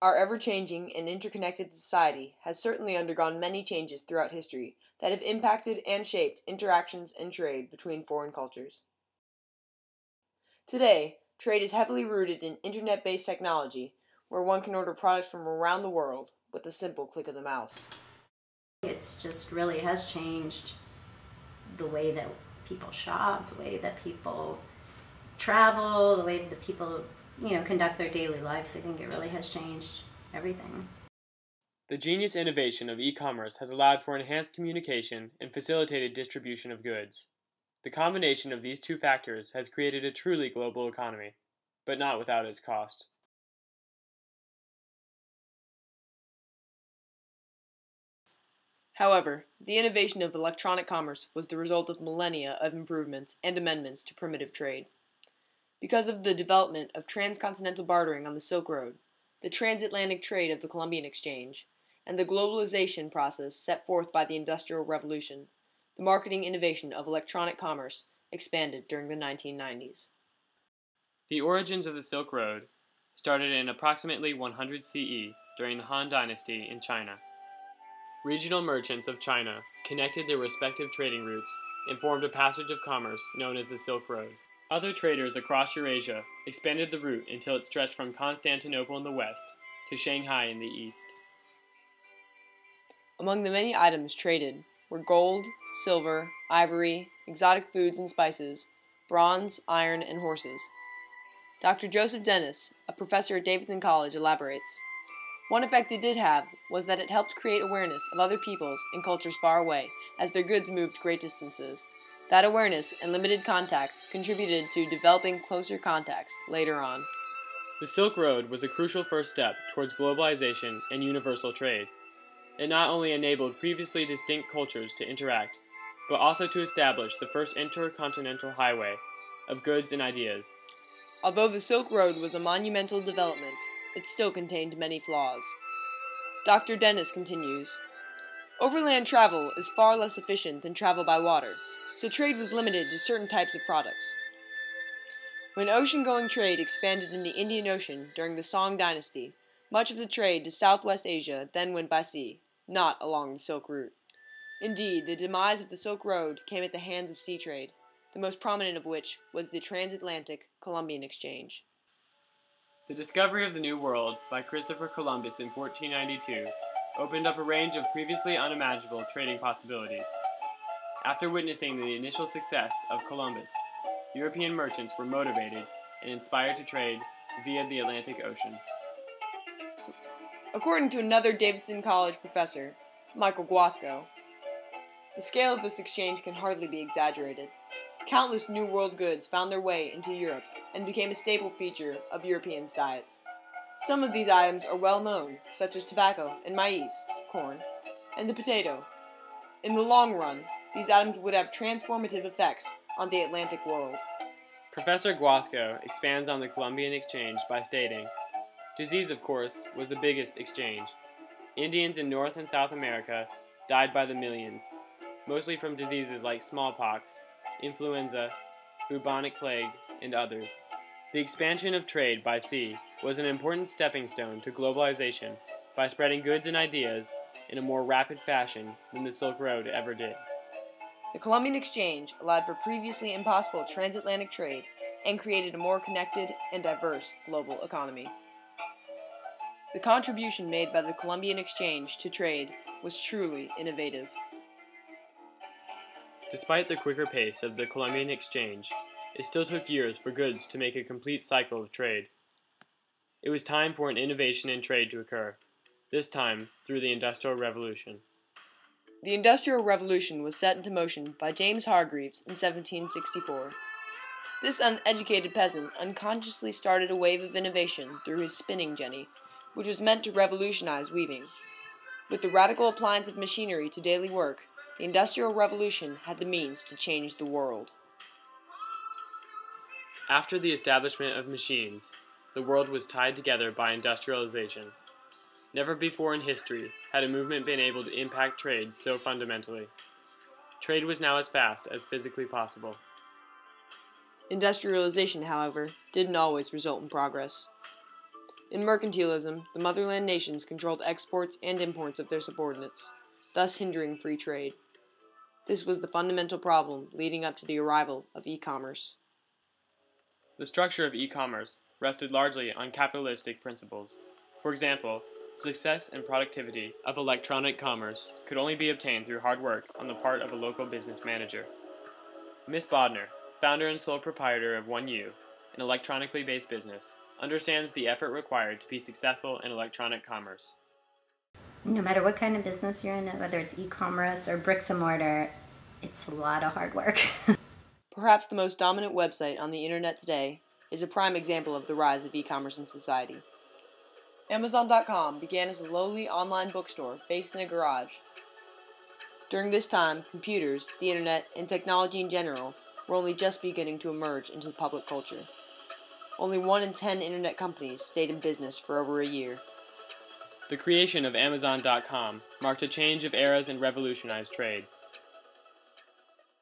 Our ever-changing and interconnected society has certainly undergone many changes throughout history that have impacted and shaped interactions and trade between foreign cultures. Today, trade is heavily rooted in internet-based technology, where one can order products from around the world with a simple click of the mouse. It's just really has changed the way that people shop, the way that people travel, the way that people, conduct their daily lives. I think it really has changed everything. The genius innovation of e-commerce has allowed for enhanced communication and facilitated distribution of goods. The combination of these two factors has created a truly global economy, but not without its costs. However, the innovation of electronic commerce was the result of millennia of improvements and amendments to primitive trade. Because of the development of transcontinental bartering on the Silk Road, the transatlantic trade of the Columbian Exchange, and the globalization process set forth by the Industrial Revolution, the marketing innovation of electronic commerce expanded during the 1990s. The origins of the Silk Road started in approximately 100 CE during the Han Dynasty in China. Regional merchants of China connected their respective trading routes and formed a passage of commerce known as the Silk Road. Other traders across Eurasia expanded the route until it stretched from Constantinople in the west to Shanghai in the east. Among the many items traded were gold, silver, ivory, exotic foods and spices, bronze, iron, and horses. Dr. Joseph Dennis, a professor at Davidson College, elaborates. One effect it did have was that it helped create awareness of other peoples and cultures far away as their goods moved great distances. That awareness and limited contact contributed to developing closer contacts later on. The Silk Road was a crucial first step towards globalization and universal trade. It not only enabled previously distinct cultures to interact, but also to establish the first intercontinental highway of goods and ideas. Although the Silk Road was a monumental development, it still contained many flaws. Dr. Dennis continues, overland travel is far less efficient than travel by water, so trade was limited to certain types of products. When ocean-going trade expanded in the Indian Ocean during the Song Dynasty, much of the trade to Southwest Asia then went by sea, not along the Silk Route. Indeed, the demise of the Silk Road came at the hands of sea trade, the most prominent of which was the transatlantic Columbian Exchange. The discovery of the New World by Christopher Columbus in 1492 opened up a range of previously unimaginable trading possibilities. After witnessing the initial success of Columbus, European merchants were motivated and inspired to trade via the Atlantic Ocean. According to another Davidson College professor, Michael Guasco, the scale of this exchange can hardly be exaggerated. Countless New World goods found their way into Europe and became a staple feature of Europeans' diets. Some of these items are well known, such as tobacco and maize, corn, and the potato. In the long run, these items would have transformative effects on the Atlantic world. Professor Guasco expands on the Columbian Exchange by stating, disease, of course, was the biggest exchange. Indians in North and South America died by the millions, mostly from diseases like smallpox, influenza, bubonic plague, and others. The expansion of trade by sea was an important stepping stone to globalization by spreading goods and ideas in a more rapid fashion than the Silk Road ever did. The Columbian Exchange allowed for previously impossible transatlantic trade and created a more connected and diverse global economy. The contribution made by the Columbian Exchange to trade was truly innovative. Despite the quicker pace of the Columbian Exchange, it still took years for goods to make a complete cycle of trade. It was time for an innovation in trade to occur, this time through the Industrial Revolution. The Industrial Revolution was set into motion by James Hargreaves in 1764. This uneducated peasant unconsciously started a wave of innovation through his spinning jenny, which was meant to revolutionize weaving. With the radical appliance of machinery to daily work, the Industrial Revolution had the means to change the world. After the establishment of machines, the world was tied together by industrialization. Never before in history had a movement been able to impact trade so fundamentally. Trade was now as fast as physically possible. Industrialization, however, didn't always result in progress. In mercantilism, the motherland nations controlled exports and imports of their subordinates, thus hindering free trade. This was the fundamental problem leading up to the arrival of e-commerce. The structure of e-commerce rested largely on capitalistic principles. For example, success and productivity of electronic commerce could only be obtained through hard work on the part of a local business manager. Miss Bodner, founder and sole proprietor of 1U, an electronically based business, understands the effort required to be successful in electronic commerce. No matter what kind of business you're in, whether it's e-commerce or bricks and mortar, it's a lot of hard work. Perhaps the most dominant website on the internet today is a prime example of the rise of e-commerce in society. Amazon.com began as a lowly online bookstore based in a garage. During this time, computers, the internet, and technology in general were only just beginning to emerge into the public culture. Only 1 in 10 internet companies stayed in business for over a year. The creation of Amazon.com marked a change of eras and revolutionized trade.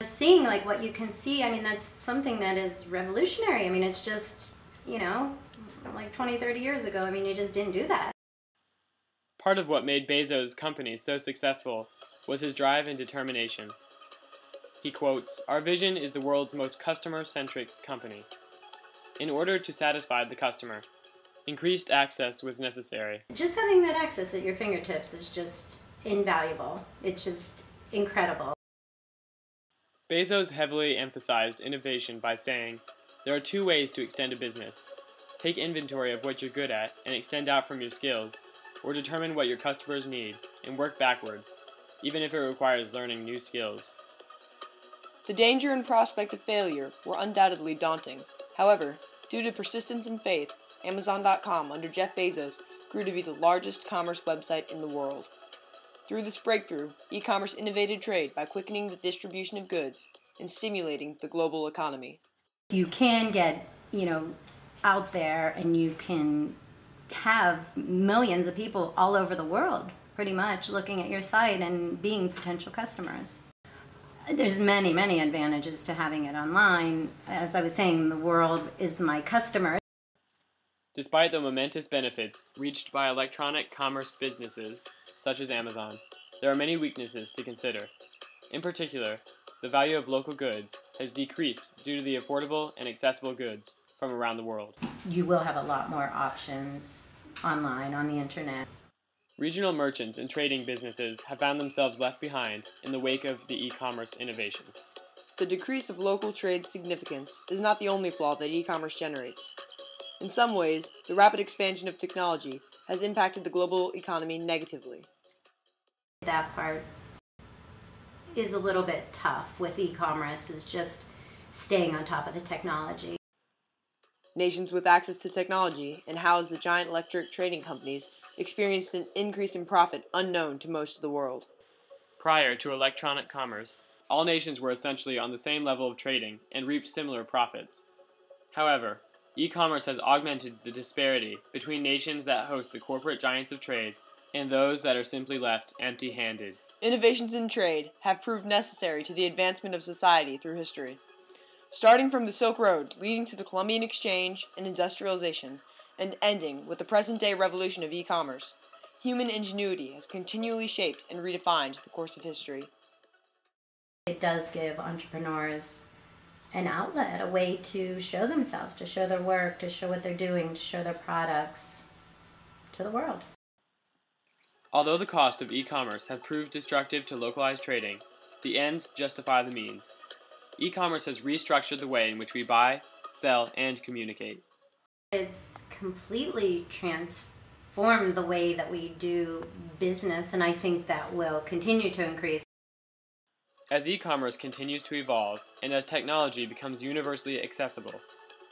Seeing like what you can see, I mean, that's something that is revolutionary. I mean, it's just, like 20, 30 years ago, I mean, you just didn't do that. Part of what made Bezos' company so successful was his drive and determination. He quotes, "Our vision is the world's most customer-centric company. In order to satisfy the customer, increased access was necessary." Just having that access at your fingertips is just invaluable. It's just incredible. Bezos heavily emphasized innovation by saying, "There are 2 ways to extend a business. Take inventory of what you're good at and extend out from your skills, or determine what your customers need and work backward, even if it requires learning new skills." The danger and prospect of failure were undoubtedly daunting. However, due to persistence and faith, Amazon.com under Jeff Bezos grew to be the largest commerce website in the world. Through this breakthrough, e-commerce innovated trade by quickening the distribution of goods and stimulating the global economy. You can get, out there and you can have millions of people all over the world pretty much looking at your site and being potential customers. There's many, many advantages to having it online. As I was saying, the world is my customer. Despite the momentous benefits reached by electronic commerce businesses, such as Amazon, there are many weaknesses to consider. In particular, the value of local goods has decreased due to the affordable and accessible goods from around the world. You will have a lot more options online, on the internet. Regional merchants and trading businesses have found themselves left behind in the wake of the e-commerce innovation. The decrease of local trade's significance is not the only flaw that e-commerce generates. In some ways, the rapid expansion of technology has impacted the global economy negatively. That part is a little bit tough with e-commerce, is just staying on top of the technology. Nations with access to technology and house the giant electric trading companies experienced an increase in profit unknown to most of the world. Prior to electronic commerce, all nations were essentially on the same level of trading and reaped similar profits. However, e-commerce has augmented the disparity between nations that host the corporate giants of trade and those that are simply left empty-handed. Innovations in trade have proved necessary to the advancement of society through history. Starting from the Silk Road, leading to the Columbian Exchange and industrialization, and ending with the present-day revolution of e-commerce, human ingenuity has continually shaped and redefined the course of history. It does give entrepreneurs an outlet, a way to show themselves, to show their work, to show what they're doing, to show their products to the world. Although the cost of e-commerce has proved destructive to localized trading, the ends justify the means. E-commerce has restructured the way in which we buy, sell, and communicate. It's completely transformed the way that we do business, and I think that will continue to increase. As e-commerce continues to evolve, and as technology becomes universally accessible,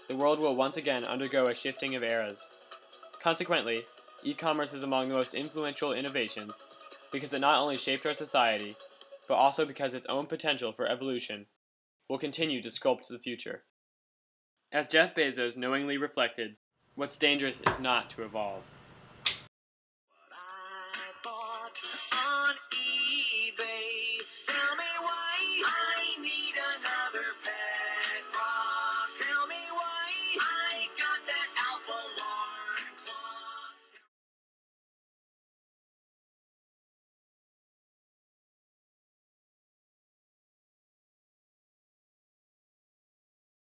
the world will once again undergo a shifting of eras. Consequently, e-commerce is among the most influential innovations because it not only shaped our society, but also because its own potential for evolution will continue to sculpt the future. As Jeff Bezos knowingly reflected, what's dangerous is not to evolve.